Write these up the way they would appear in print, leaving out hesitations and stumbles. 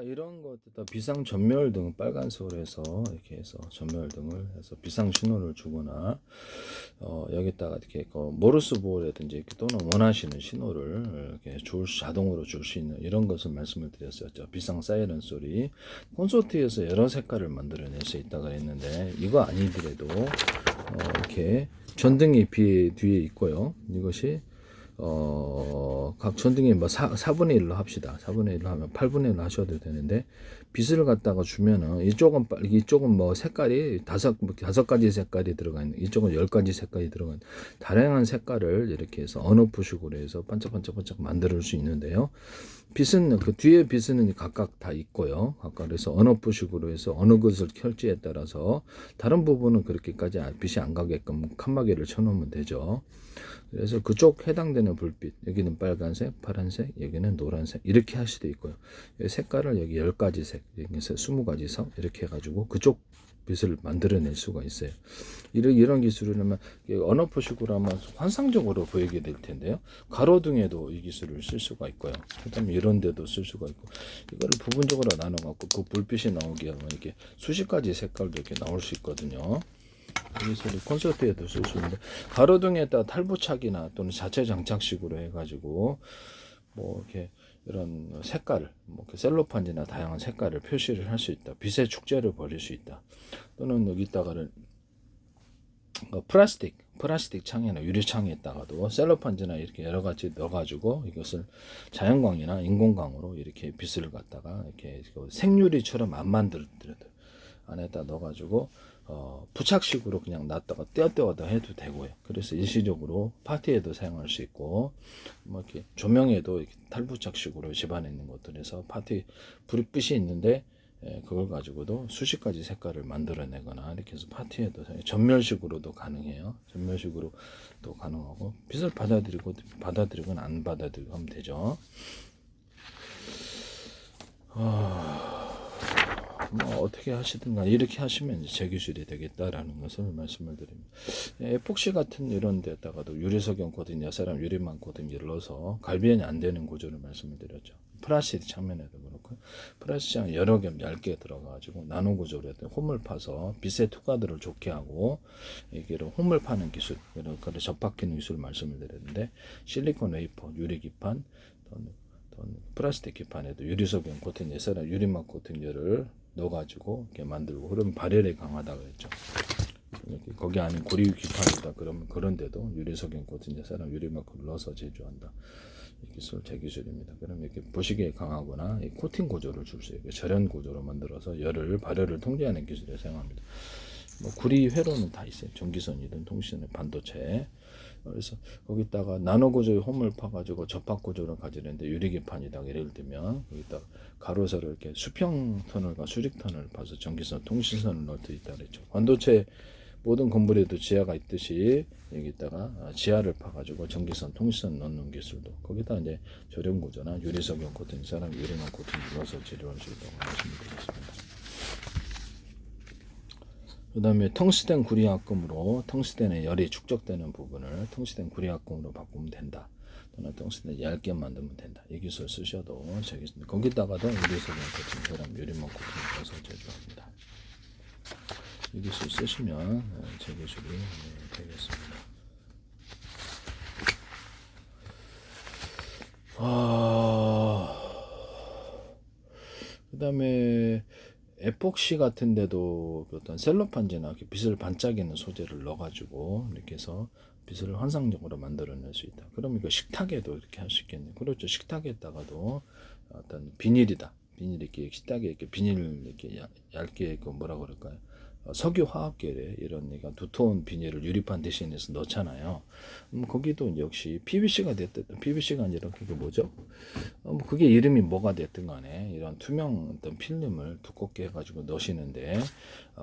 이런 것들 비상 전멸등 빨간색으로 해서 이렇게 해서 전멸등을 해서 비상 신호를 주거나 여기다가 이렇게 모르스 보호라든지 이렇게 또는 원하시는 신호를 이렇게 자동으로 줄 수 있는 이런 것을 말씀을 드렸었죠. 비상 사이렌 소리 콘서트에서 여러 색깔을 만들어낼 수 있다고 했는데 이거 아니더라도 이렇게 전등이 뒤에 있고요. 이것이 각 전등이 뭐 4분의 1로 합시다. 4분의 1로 하면 8분의 1로 하셔도 되는데, 빛을 갖다가 주면은, 이쪽은 뭐 색깔이 다섯 가지 색깔이 들어가 있는, 이쪽은 10가지 색깔이 들어가 있는, 다양한 색깔을 이렇게 해서 언어푸식으로 해서 반짝반짝반짝 만들 수 있는데요. 빛은, 그 뒤에 빛은 각각 다 있고요. 각각 그래서 언어푸식으로 해서 어느 것을 켤지에 따라서 다른 부분은 그렇게까지 빛이 안 가게끔 칸막이를 쳐놓으면 되죠. 그래서 그쪽 해당되는 불빛, 여기는 빨간색, 파란색, 여기는 노란색 이렇게 할 수도 있고요. 색깔을 여기 10가지 색, 여기서 20가지 색 이렇게 해가지고 그쪽 빛을 만들어낼 수가 있어요. 이런 기술을 하면 언어포식으로 하면 환상적으로 보이게 될 텐데요. 가로등에도 이 기술을 쓸 수가 있고요. 그다음에 이런 데도 쓸 수가 있고, 이거를 부분적으로 나눠갖고 그 불빛이 나오게 하면 이렇게 수십 가지 색깔도 이렇게 나올 수 있거든요. 그래서 콘서트에도 쓸 수 있는데, 가로등에다 탈부착이나 또는 자체 장착식으로 해가지고 뭐 이렇게 이런 색깔을 뭐 셀로판지나 다양한 색깔을 표시를 할 수 있다. 빛의 축제를 벌일 수 있다. 또는 여기다가를 플라스틱 창이나 유리창에다가도 셀로판지나 이렇게 여러 가지 넣어가지고 이것을 자연광이나 인공광으로 이렇게 빛을 갖다가 이렇게 생유리처럼 안 만들더라도 안에다 넣어가지고 부착식으로 그냥 놨다가 떼어떼어도 해도 되고요. 그래서 일시적으로 파티에도 사용할 수 있고, 뭐 이렇게 조명에도 이렇게 탈부착식으로 집안에 있는 것들에서 파티 불빛이 있는데 그걸 가지고도 수십 가지 색깔을 만들어내거나 이렇게 해서 파티에도 전멸식으로도 가능해요. 전멸식으로도 가능하고, 빛을 받아들이거나 안 받아들이고 하면 되죠. 뭐 어떻게 하시든 간에 이렇게 하시면 제 기술이 되겠다라는 것을 말씀을 드립니다. 에폭시 같은 이런 데다가도 유리석영 코팅, 여사람 유리망 코팅을 넣어서 갈비연이 안 되는 구조를 말씀을 드렸죠. 플라스틱 창면에도 그렇고, 플라스틱 창 여러 개 얇게 들어가가지고 나노 구조로 해서 홈을 파서 빛의 투과들을 좋게 하고, 이게 홈을 파는 기술, 그래서 접합기능 기술 말씀을 드렸는데, 실리콘 웨이퍼, 유리기판, 플라스틱 기판에도 유리석영 코팅, 여사람 유리망 코팅제를 넣어가지고 이렇게 만들고, 그러면 발열에 강하다 그랬죠. 거기 안에 고리 기판이다 그러면 그런데도 유리석영 코팅제 사람 유리막을 넣어서 제조한다. 이 기술 제 기술입니다. 그러면 이렇게 부식에 강하거나 코팅 구조를 줄 수 있고 절연 구조로 만들어서 발열을 통제하는 기술에 사용합니다. 뭐 구리 회로는 다 있어요. 전기선이든 통신의 반도체. 그래서 거기다가 나노 구조의 홈을 파가지고 접합 구조를 가지는데 유리기판이다 예를 들면 거기다 가로세로 이렇게 수평 터널과 수직 터널을 파서 전기선 통신선을 넣을 수 있다 그랬죠. 반도체 모든 건물에도 지하가 있듯이 여기다가 지하를 파가지고 전기선 통신선 넣는 기술도, 거기다 이제 절연 구조나 유리석영 코팅, 사람 유리망 코팅 넣어서 제조할 수 있다고 하시면 되겠습니다. 그 다음에 텅스텐 구리합금으로 텅스텐의 열이 축적되는 부분을 텅스텐 구리합금으로 바꾸면 된다. 또는 텅스텐 얇게 만들면 된다. 이 기술 쓰셔도 되겠습니다. 거기다가도 유리석영 코팅, 사람 유리망 코팅 넣어서 제조합니다. 이 기술 쓰시면 제 기술이 되겠습니다. 그 다음에 에폭시 같은 데도 어떤 셀로판지나 빛을 반짝이는 소재를 넣어가지고 이렇게 해서 빛을 환상적으로 만들어낼 수 있다. 그럼 이거 식탁에도 이렇게 할 수 있겠네요. 그렇죠. 식탁에다가도 어떤 비닐이다. 이렇게 식탁에 이렇게 비닐을 이렇게 얇게 뭐라 그럴까요? 석유 화학계래 이런 두터운 비닐을 유리판 대신해서 넣잖아요. 거기도 역시 PVC가 아니라 그게 뭐죠? 뭐 그게 이름이 뭐가 됐든 간에 이런 투명 어떤 필름을 두껍게 해가지고 넣으시는데,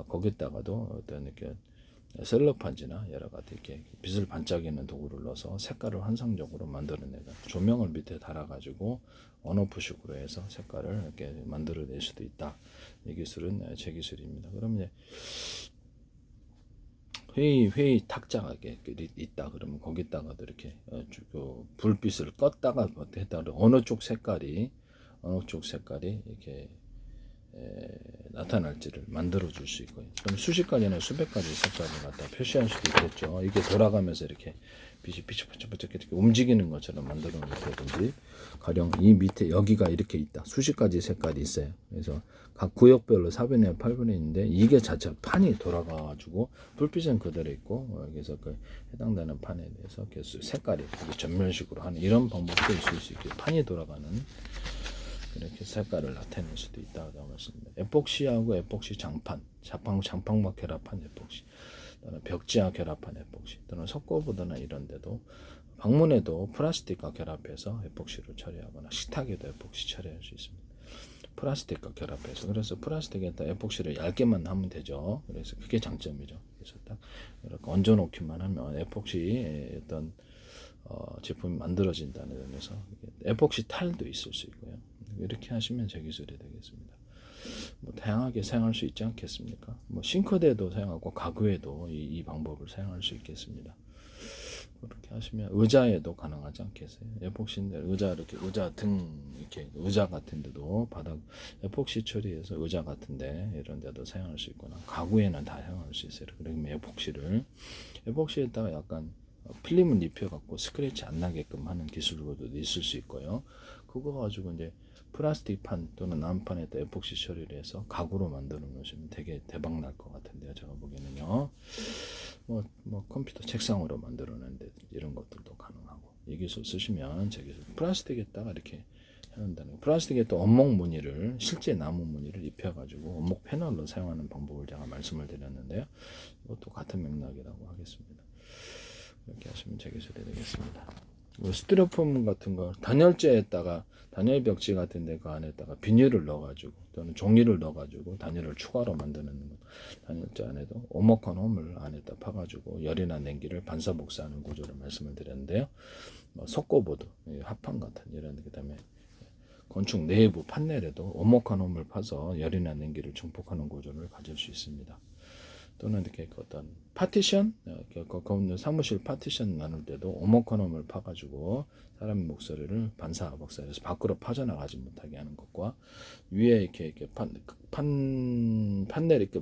거기다가도 어떤 이렇게 셀로판지나 여러 가지 이렇게 빛을 반짝이는 도구를 넣어서 색깔을 환상적으로 만들어내다. 조명을 밑에 달아가지고 언어푸식으로 해서 색깔을 이렇게 만들어낼 수도 있다. 이 기술은 제 기술입니다. 그러면 회의 탁자가 있다 그러면 거기다가도 이렇게 불빛을 껐다가 했다. 어느 쪽 색깔이 이렇게 나타날지를 만들어 줄 수 있고요. 그럼 수십 가지나 수백 가지 색깔을 갖다 표시할 수도 있겠죠. 이게 돌아가면서 이렇게 빛이 비쩍비쩍 이렇게 움직이는 것처럼 만들어 놓다든지, 가령 이 밑에 여기가 이렇게 있다. 수십 가지 색깔이 있어요. 그래서 각 구역별로 4분의 8분의 있는데 이게 자체 판이 돌아가가지고 불빛은 그대로 있고, 여기서 그 해당되는 판에 대해서 색깔이 전면식으로 하는 이런 방법도 있을 수 있게 판이 돌아가는 이렇게 색깔을 나타낼 수도 있다고 말씀드립니다. 에폭시하고 에폭시 장판, 장판과 결합한 에폭시, 또는 벽지와 결합한 에폭시, 또는 석고보드나 이런 데도 방문에도 플라스틱과 결합해서 에폭시를 처리하거나 식탁에도 에폭시 처리할 수 있습니다. 플라스틱과 결합해서, 그래서 플라스틱에다 에폭시를 얇게만 하면 되죠. 그래서 그게 장점이죠. 그래서 딱 이렇게 얹어놓기만 하면 에폭시 어떤 제품이 만들어진다는 점에서 에폭시 탈도 있을 수 있고요. 이렇게 하시면 제 기술이 되겠습니다. 뭐 다양하게 사용할 수 있지 않겠습니까? 뭐 싱크대도 사용하고 가구에도 이 방법을 사용할 수 있겠습니다. 그렇게 하시면 의자에도 가능하지 않겠어요? 에폭시인데 의자 이렇게 의자 등 이렇게 의자 같은데도 바닥 에폭시 처리해서 의자 같은데 이런 데도 사용할 수 있거나 가구에는 다 사용할 수 있어요. 그러면 에폭시에다가 약간 필름을 입혀갖고 스크래치 안 나게끔 하는 기술도 있을 수 있고요. 그거 가지고 이제 플라스틱 판 또는 난판에다 에폭시 처리를 해서 가구로 만드는 것이면 되게 대박 날 것 같은데요. 제가 보기에는요. 뭐 컴퓨터 책상으로 만들어낸데 이런 것들도 가능하고, 이 기술 쓰시면 제 기술 플라스틱에다가 이렇게 해놓는다는 거. 플라스틱에 또 원목 무늬를 실제 나무 무늬를 입혀가지고 원목 패널로 사용하는 방법을 제가 말씀을 드렸는데요. 이것도 같은 맥락이라고 하겠습니다. 이렇게 하시면 제 기술이 되겠습니다. 스티로폼 같은 거 단열재에다가 단열 벽지 같은 데 그 안에다가 비닐을 넣어가지고 또는 종이를 넣어가지고 단열을 추가로 만드는 단열재 안에도 오목한 홈을 안에다 파가지고 열이나 냉기를 반사복사하는 구조를 말씀을 드렸는데요. 석고보드, 합판 같은 이런, 그다음에 건축 내부 판넬에도 오목한 홈을 파서 열이나 냉기를 증폭하는 구조를 가질 수 있습니다. 또는 이렇게 어떤 파티션, 사무실 파티션 나눌 때도 오목헌홈을 파가지고 사람의 목소리를 반사복사해서 밖으로 빠져나가지 못하게 하는 것과, 위에 이렇게 판넬, 이렇게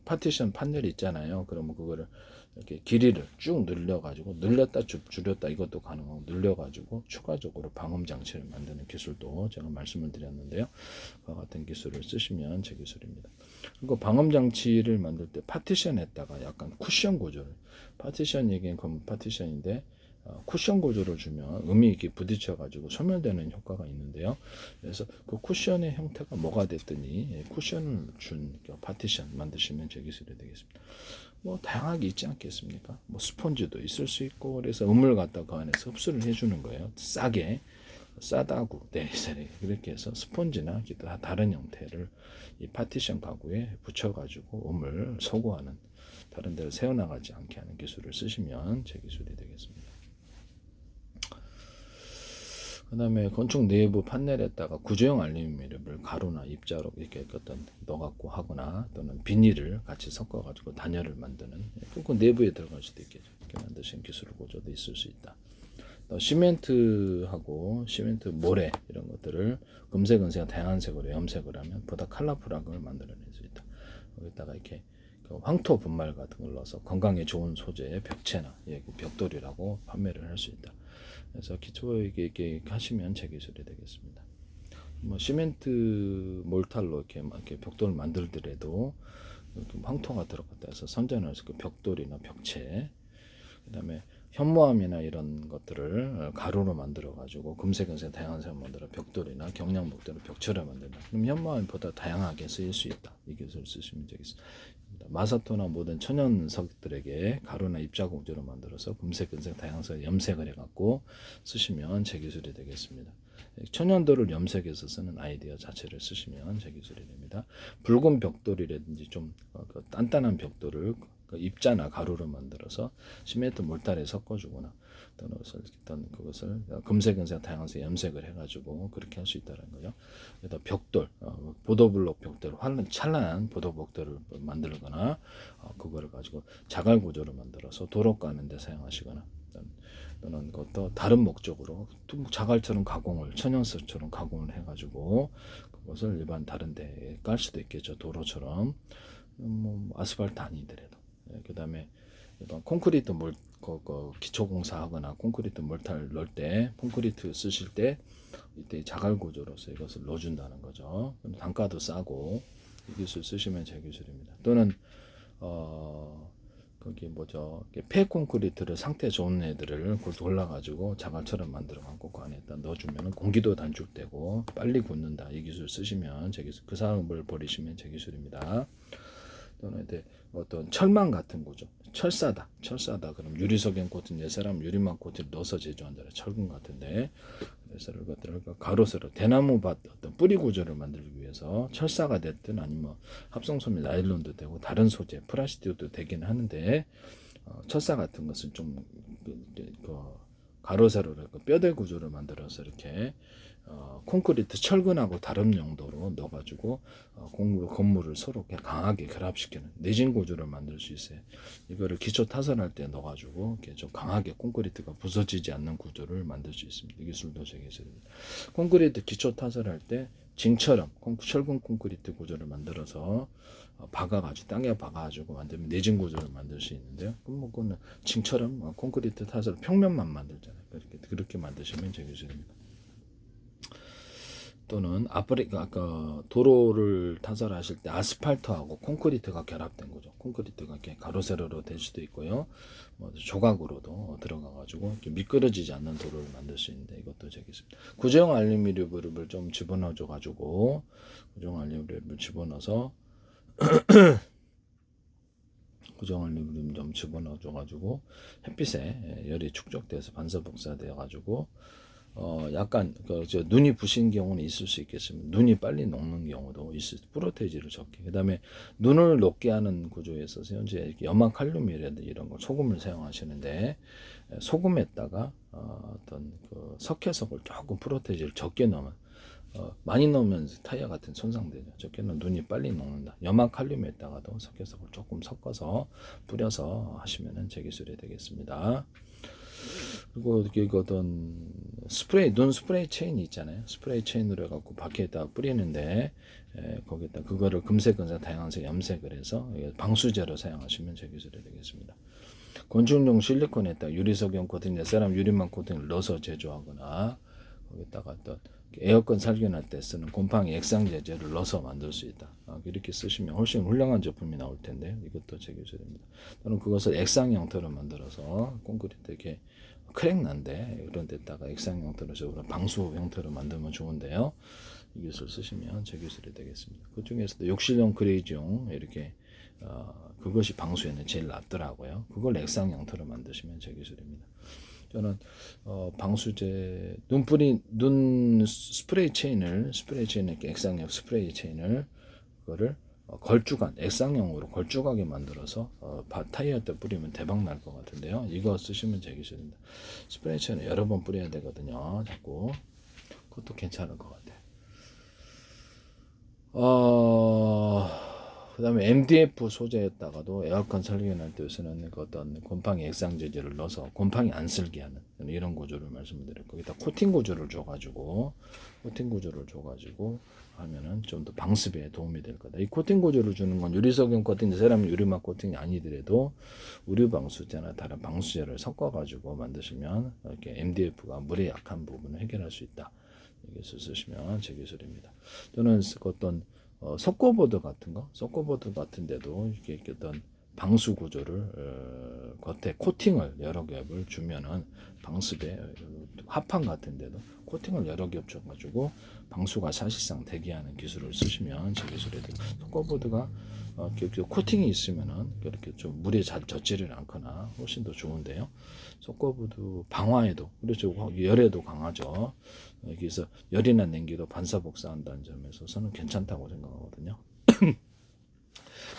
파티션 판넬이 있잖아요. 그러면 그거를 이렇게 길이를 쭉 늘려가지고 늘렸다 줄였다 이것도 가능하고, 늘려가지고 추가적으로 방음 장치를 만드는 기술도 제가 말씀을 드렸는데요. 그와 같은 기술을 쓰시면 제 기술입니다. 그리고 방음 장치를 만들 때 파티션에다가 약간 쿠션 구조를, 파티션 얘기는 파티션인데 쿠션 구조를 주면 음이 이렇게 부딪혀가지고 소멸되는 효과가 있는데요. 그래서 그 쿠션의 형태가 뭐가 됐더니 쿠션을 준 파티션 만드시면 제 기술이 되겠습니다. 뭐 다양하게 있지 않겠습니까? 뭐 스펀지도 있을 수 있고, 그래서 음을 갖다 그 안에서 흡수를 해주는 거예요. 싸다구, 그렇게 해서 스펀지나 기타 다른 형태를 이 파티션 가구에 붙여가지고 음을 소구하는, 다른 데로 새어나가지 않게 하는 기술을 쓰시면 제 기술이 되겠습니다. 그 다음에 건축 내부 판넬에다가 구조형 알루미늄을 가루나 입자로 이렇게 어떤 넣어갖고 하거나, 또는 비닐을 같이 섞어가지고 단열을 만드는, 그 내부에 들어갈 수도 있겠죠. 이렇게 만드신 기술 구조도 있을 수 있다. 또 시멘트하고 시멘트 모래 이런 것들을 금색, 다양한 색으로 염색을 하면 보다 컬러풀한 걸 만들어낼 수 있다. 여기다가 이렇게 황토 분말 같은 걸 넣어서 건강에 좋은 소재의 벽체나 벽돌이라고 판매를 할 수 있다. 그래서 기초에 이렇게 하시면 제 기술이 되겠습니다. 뭐 시멘트 몰탈로 이렇게 벽돌을 만들더라도 황토가 들어갔다 해서 선전해서 그 벽돌이나 벽체, 그다음에 현무암이나 이런 것들을 가루로 만들어 가지고 금색 다양한 색을 만들어 벽돌이나 경량벽돌을 벽체로 만든다. 그럼 현무암보다 다양하게 쓰일 수 있다. 이 기술을 쓰시면 되겠습니다. 마사토나 모든 천연석들에게 가루나 입자공주로 만들어서 금색 다양한 색 염색을 해갖고 쓰시면 제 기술이 되겠습니다. 천연도를 염색해서 쓰는 아이디어 자체를 쓰시면 제 기술이 됩니다. 붉은 벽돌이라든지 좀 단단한 벽돌을 입자나 가루로 만들어서 시멘트 몰탈에 섞어주거나, 또는 그것을 금색 다양한 염색을 해가지고 그렇게 할 수 있다는 거죠. 그래서 벽돌, 보도블록 벽돌, 찬란한 보도벽돌을 만들거나, 그거를 가지고 자갈 구조로 만들어서 도로 까는 데 사용하시거나, 또는 그것도 다른 목적으로 자갈처럼 가공을, 천연석처럼 가공을 해가지고 것을 일반 다른데 깔 수도 있겠죠. 도로처럼 뭐 아스팔트 아니더라도. 그 다음에 일반 콘크리트 기초 공사하거나 콘크리트 몰타를 넣을 때 콘크리트 쓰실 때 이때 자갈 구조로서 이것을 넣어준다는 거죠. 단가도 싸고 이 기술 쓰시면 제 기술입니다. 또는 거기 뭐죠, 폐 콘크리트를 상태 좋은 애들을 골라가지고 자갈처럼 만들어갖고 그 안에다 넣어주면 공기도 단축되고 빨리 굳는다. 이 기술 쓰시면 제 기술, 그 사업을 버리시면 제 기술입니다. 또는 어떤 철망 같은 구조, 철사다. 그럼 유리석엔 코팅, 사람 유리막 코팅을 넣어서 제조한다. 철근 같은데 그래서 이것들을 가로세로 대나무밭 어떤 뿌리 구조를 만들기 위해서 철사가 됐든 아니면 합성소매 나일론도 되고 다른 소재 플라스틱도 되긴 하는데 철사 같은 것은 좀 가로세로 뼈대 구조를 만들어서 이렇게 콘크리트 철근하고 다른 용도로 넣어가지고 건물을 서로 강하게 결합시키는 내진 구조를 만들 수 있어요. 이거를 기초 타설할 때 넣어가지고 이렇게 좀 강하게 콘크리트가 부서지지 않는 구조를 만들 수 있습니다. 이 기술도 제 기술입니다. 콘크리트 기초 타설할 때 징처럼 철근 콘크리트 구조를 만들어서 박아가지고 땅에 박아가지고 만들면 내진 구조를 만들 수 있는데요. 그거는 징처럼 콘크리트 타설 평면만 만들잖아요. 그렇게 만드시면 제 기술입니다. 또는 아까 도로를 타설하실 때 아스팔트하고 콘크리트가 결합된 거죠. 콘크리트가 이렇게 가로세로로 될 수도 있고요. 뭐 조각으로도 들어가가지고 이렇게 미끄러지지 않는 도로를 만들 수 있는데 이것도 되겠습니다. 구조형 알루미늄을 좀 집어넣어줘가지고 구조형 알루미늄을 집어넣어서 구조형 알루미늄 좀 집어넣어줘가지고 햇빛에 열이 축적돼서 반사복사되어가지고 약간 눈이 부신 경우는 있을 수 있겠습니다. 눈이 빨리 녹는 경우도 있을 프로테이지를 적게. 그다음에 눈을 녹게 하는 구조에 있어서 현재 염화 칼륨이라든지 이런 거 소금을 사용하시는데 소금에다가 어떤 석회석을 조금 프로테이지를 적게 넣으면 많이 넣으면 타이어 같은 손상되죠. 적게 넣으면 눈이 빨리 녹는다. 염화 칼륨에다가도 석회석을 조금 섞어서 뿌려서 하시면은 제 기술이 되겠습니다. 그리고 이렇게 어떤 눈 스프레이 체인이 있잖아요. 스프레이 체인으로 해갖고 바퀴에다 뿌리는데 거기다 그거를 금색은사 다양한색 염색을 해서 방수제로 사용하시면 제 기술이 되겠습니다. 건축용 실리콘에다 유리석용 코팅, 사람 유리막 코팅을 넣어서 제조하거나 거기다가 또 에어컨 살균할 때 쓰는 곰팡이 액상 제제를 넣어서 만들 수 있다. 이렇게 쓰시면 훨씬 훌륭한 제품이 나올 텐데 이것도 제 기술입니다. 또는 그것을 액상 형태로 만들어서 콘크리트 이렇게 크랙 난데 이런 데다가 액상 형태로 방수 형태로 만들면 좋은데요. 이 기술 쓰시면 제 기술이 되겠습니다. 그 중에서도 욕실용 그레이지용 이렇게 그것이 방수에는 제일 낫더라고요. 그걸 액상 형태로 만드시면 제 기술입니다. 저는 방수제 눈 스프레이 체인을 이렇게 액상형 스프레이 체인을 그거를 걸쭉한 액상형으로 걸쭉하게 만들어서 타이어에 뿌리면 대박 날 것 같은데요. 이거 쓰시면 제 기술입니다. 스프레이 체인을 여러 번 뿌려야 되거든요. 자꾸 그것도 괜찮을 것 같아요. 그 다음에 MDF 소재에다가도 에어컨 살균할 때 쓰는 어떤 곰팡이 액상 재질을 넣어서 곰팡이 안 쓸게 하는 이런 구조를 말씀드렸고 거기다 코팅 구조를 줘가지고 하면은 좀 더 방습에 도움이 될 거다. 이 코팅 구조를 주는 건 유리석용 코팅, 세라믹 유리막 코팅이 아니더라도 의류 방수제나 다른 방수제를 섞어가지고 만드시면 이렇게 MDF가 물에 약한 부분을 해결할 수 있다. 이것을 쓰시면 제 기술입니다. 또는 어떤 석고보드 같은데도 이렇게 어떤 방수 구조를 겉에 코팅을 여러 겹을 주면은 방습에 합판 같은데도 코팅을 여러 겹 줘가지고 방수가 사실상 되게 하는 기술을 쓰시면 제 기술이 되고 석고보드가 코팅이 있으면은 이렇게 좀 물에 잘 젖지를 않거나 훨씬 더 좋은데요. 석고보드 방화에도 그렇죠. 열에도 강하죠. 여기서 열이나 냉기도 반사복사한다는 점에 있어서는 괜찮다고 생각하거든요.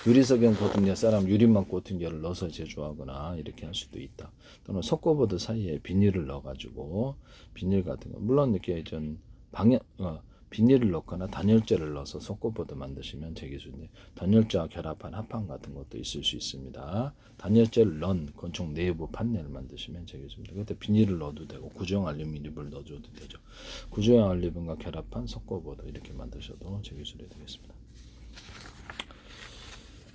유리석용 코팅 사람 유리막 코팅제를 넣어서 제조하거나 이렇게 할 수도 있다. 또는 석고보드 사이에 비닐을 넣어가지고 비닐 같은 거 물론 이렇게 좀 비닐을 넣거나 단열재를 넣어서 속고보드 만드시면 제 기술인데 단열재와 결합한 합판 같은 것도 있을 수 있습니다. 단열재를 넣은 건축 내부 판넬을 만드시면 제 기술입니다. 그때 비닐을 넣어도 되고 구조형 알루미늄을 넣어줘도 되죠. 구조형 알루미늄과 결합한 속고보드 이렇게 만드셔도 제 기술이 되겠습니다.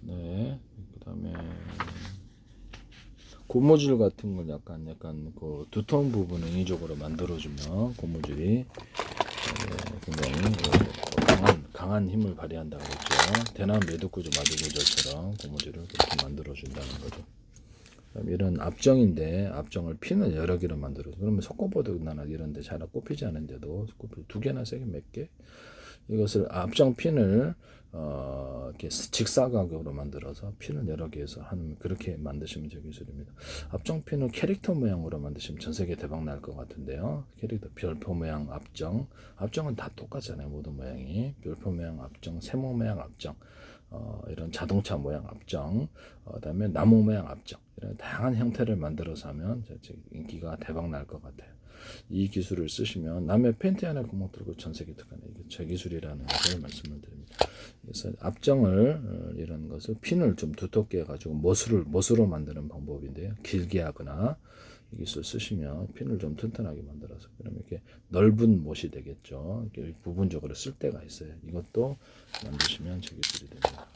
네, 그다음에 고무줄 같은 걸 약간 그 두터운 부분을 인위적으로 만들어주면 고무줄이 굉장히 강한 힘을 발휘한다고 했죠. 대남 매듭구조 마두구조처럼 고무줄을 그렇게 만들어준다는 거죠. 이런 압정인데 압정을 피는 여러 개로 만들어. 그러면 속고보드나 이런데 잘 꼽히지 않은데도 두 개나 세게 몇 개. 이것을 압정 핀을 이렇게 직사각으로 만들어서 핀을 여러 개에서 한 그렇게 만드시면 제 기술입니다. 압정 핀을 캐릭터 모양으로 만드시면 전 세계 대박 날 것 같은데요. 캐릭터 별표 모양 압정, 압정은 다 똑같잖아요. 모든 모양이 별표 모양 압정, 세모 모양 압정, 이런 자동차 모양 압정, 그다음에 나무 모양 압정 이런 다양한 형태를 만들어서 하면 인기가 대박 날 것 같아요. 이 기술을 쓰시면 남의 팬티 안에 구멍 뚫고 전 세계 특허는 이게 제 기술이라는 것을 말씀을 드립니다. 그래서 압정을 이런 것을 핀을 좀 두텁게 해가지고 못으로 만드는 방법인데요. 길게 하거나 이 기술 쓰시면 핀을 좀 튼튼하게 만들어서 그러면 이렇게 넓은 못이 되겠죠. 이렇게 부분적으로 쓸 데가 있어요. 이것도 만드시면 제 기술이 됩니다.